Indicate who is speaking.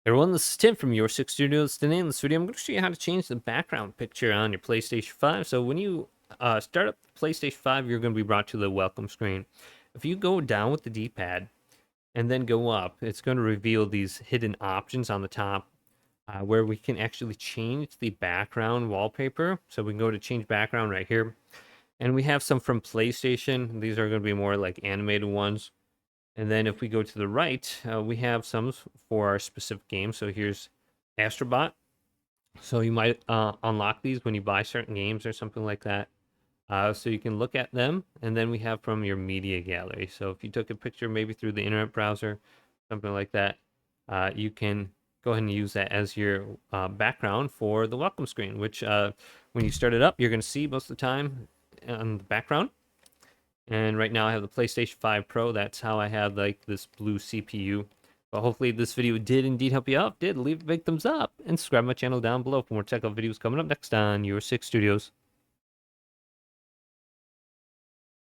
Speaker 1: Everyone, this is Tim from YourSixGaming. Today in this video, I'm going to show you how to change the background picture on your PlayStation 5. So when you start up the PlayStation 5, you're going to be brought to the welcome screen. If you go down with the D-pad and then go up, it's going to reveal these hidden options on the top where we can actually change the background wallpaper. So we can go to change background right here. And we have some from PlayStation. These are going to be more like animated ones. And then if we go to the right, we have some for our specific game. So here's Astrobot. So you might unlock these when you buy certain games or something like that. So you can look at them. And then we have from your media gallery. So if you took a picture maybe through the internet browser, something like that, you can go ahead and use that as your background for the welcome screen, which when you start it up, you're going to see most of the time on the background. And right now I have the PlayStation 5 Pro. That's how I have like this blue CPU. But hopefully this video did indeed help you out. If it did, leave a big thumbs up and subscribe to my channel down below for more tech videos coming up next on Your Six Studios.